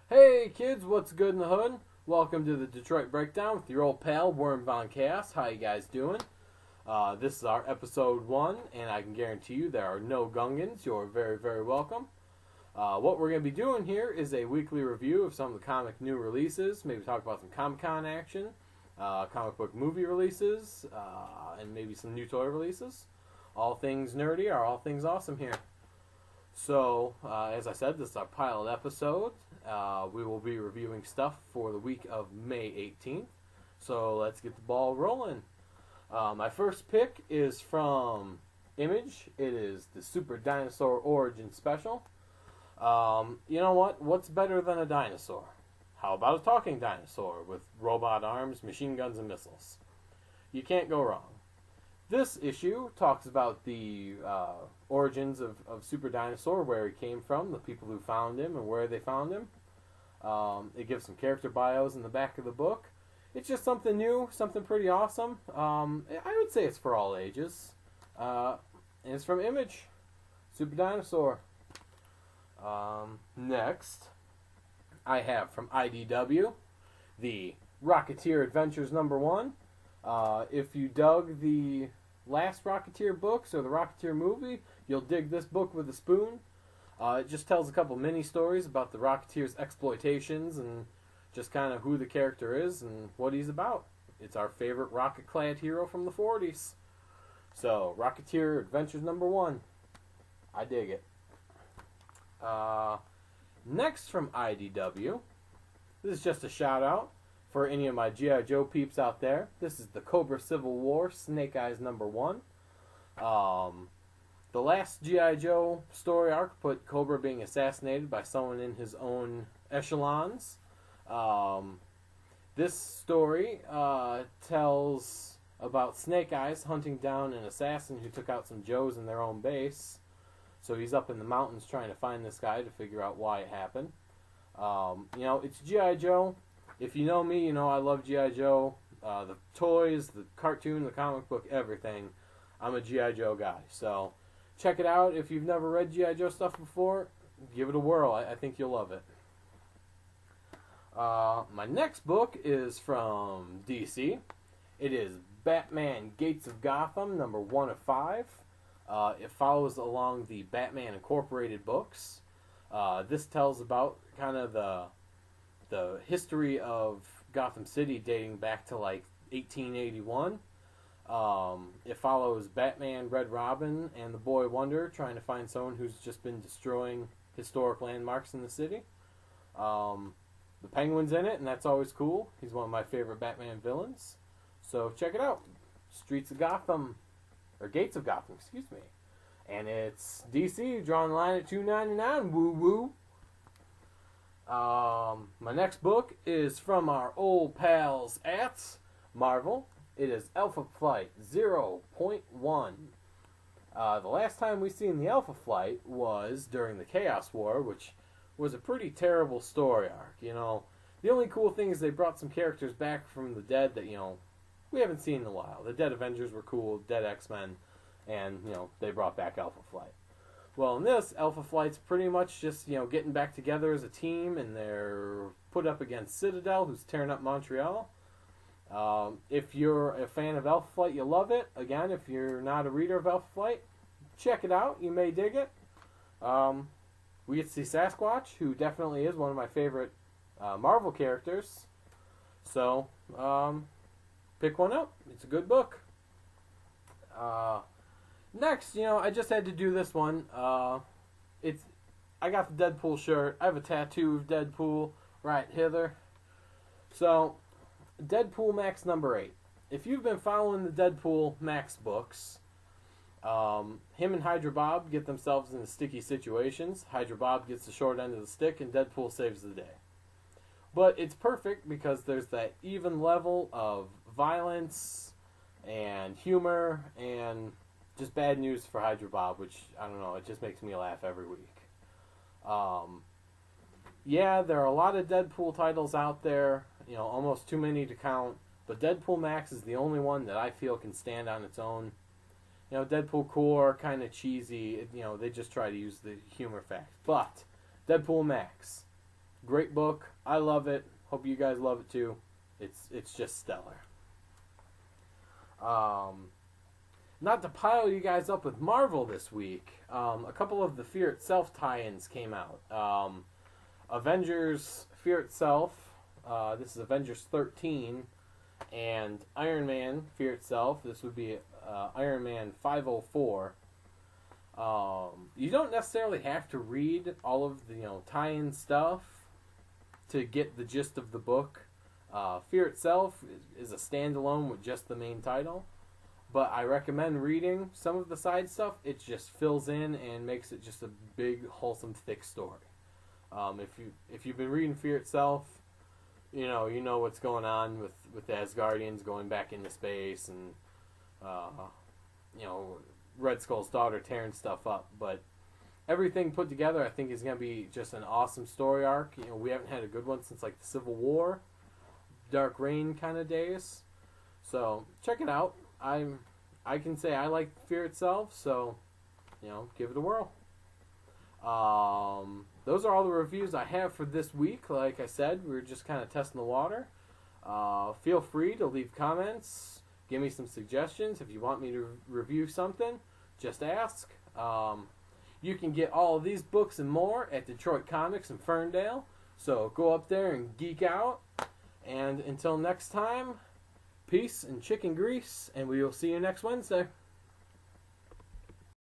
Hey kids, what's good in the hood? Welcome to the Detroit Breakdown with your old pal Worm Von Chaos. How you guys doing? This is our episode 1, and I can guarantee you there are no Gungans. You're very, very welcome. What we're going to be doing here is a weekly review of some of the comic new releases, maybe talk about some Comic-Con action, comic book movie releases, and maybe some new toy releases. All things nerdy are all things awesome here. So, as I said, this is our pilot episode. We will be reviewing stuff for the week of May 18th. So, let's get the ball rolling. My first pick is from Image. It is the Super Dinosaur Origin Special. You know what? What's better than a dinosaur? How about a talking dinosaur with robot arms, machine guns, and missiles? You can't go wrong. This issue talks about the origins of Super Dinosaur, where he came from, the people who found him, and where they found him. It gives some character bios in the back of the book. It's just something new, something pretty awesome. I would say it's for all ages. And it's from Image, Super Dinosaur. Next, I have from IDW, the Rocketeer Adventures #1. If you dug the last Rocketeer books or the Rocketeer movie, you'll dig this book with a spoon. It just tells a couple mini stories about the Rocketeer's exploitations and just kind of who the character is and what he's about. It's our favorite rocket-clad hero from the 40s. So, Rocketeer Adventures #1. I dig it. Next from IDW, this is just a shout-out for any of my G.I. Joe peeps out there. This is the Cobra Civil War Snake Eyes #1. The last G.I. Joe story arc put Cobra being assassinated by someone in his own echelons. This story tells about Snake Eyes hunting down an assassin who took out some Joes in their own base. So he's up in the mountains trying to find this guy to figure out why it happened. It's G.I. Joe. If you know me, you know I love G.I. Joe. The toys, the cartoon, the comic book, everything. I'm a G.I. Joe guy. So check it out. If you've never read G.I. Joe stuff before, give it a whirl. I think you'll love it. My next book is from DC. It is Batman Gates of Gotham, #1 of 5. It follows along the Batman Incorporated books. This tells about kind of the history of Gotham City dating back to like 1881. It follows Batman, Red Robin, and the Boy Wonder trying to find someone who's just been destroying historic landmarks in the city. The Penguin's in it, and that's always cool. He's one of my favorite Batman villains. So check it out. Streets of Gotham, or Gates of Gotham, excuse me. And it's DC, drawing the line at $2.99. Woo woo. My next book is from our old pals at Marvel. It is Alpha Flight 0.1. The last time we seen the Alpha Flight was during the Chaos War, which was a pretty terrible story arc. You know, the only cool thing is they brought some characters back from the dead that, we haven't seen in a while. The Dead Avengers were cool, Dead X-Men, and, they brought back Alpha Flight. Well, in this, Alpha Flight's pretty much just, getting back together as a team, and they're put up against Citadel, who's tearing up Montreal. If you're a fan of Alpha Flight, you'll love it. Again, if you're not a reader of Alpha Flight, check it out. You may dig it. We get to see Sasquatch, who definitely is one of my favorite Marvel characters. So, pick one up. It's a good book. Next, I just had to do this one. I got the Deadpool shirt. I have a tattoo of Deadpool right hither. So, Deadpool Max #8. If you've been following the Deadpool Max books, him and Hydra Bob get themselves into sticky situations. Hydra Bob gets the short end of the stick, and Deadpool saves the day. But it's perfect because there's that even level of violence and humor and just bad news for Hydra Bob, which, I don't know, it just makes me laugh every week. Yeah, there are a lot of Deadpool titles out there, almost too many to count, but Deadpool Max is the only one that I feel can stand on its own. Deadpool Core, kind of cheesy, they just try to use the humor fact. But Deadpool Max, Great book. I love it. Hope you guys love it too. It's just stellar. Not to pile you guys up with Marvel this week. A couple of the Fear Itself tie-ins came out. Avengers Fear Itself. This is Avengers 13. And Iron Man Fear Itself. This would be Iron Man 504. You don't necessarily have to read all of the tie-in stuff to get the gist of the book. Fear Itself is a standalone with just the main title, but I recommend reading some of the side stuff. It just fills in and makes it just a big, wholesome, thick story. If you've been reading Fear Itself, you know what's going on with the Asgardians going back into space and Red Skull's daughter tearing stuff up. But everything put together, I think, is going to be just an awesome story arc. We haven't had a good one since like the Civil War, Dark Reign kind of days. So check it out. I can say I like Fear Itself, so give it a whirl. Those are all the reviews I have for this week. Like I said, we're just kind of testing the water. Feel free to leave comments. Give me some suggestions. If you want me to review something, just ask. You can get all of these books and more at Detroit Comics in Ferndale. So go up there and geek out. And until next time, peace and chicken grease, and we will see you next Wednesday.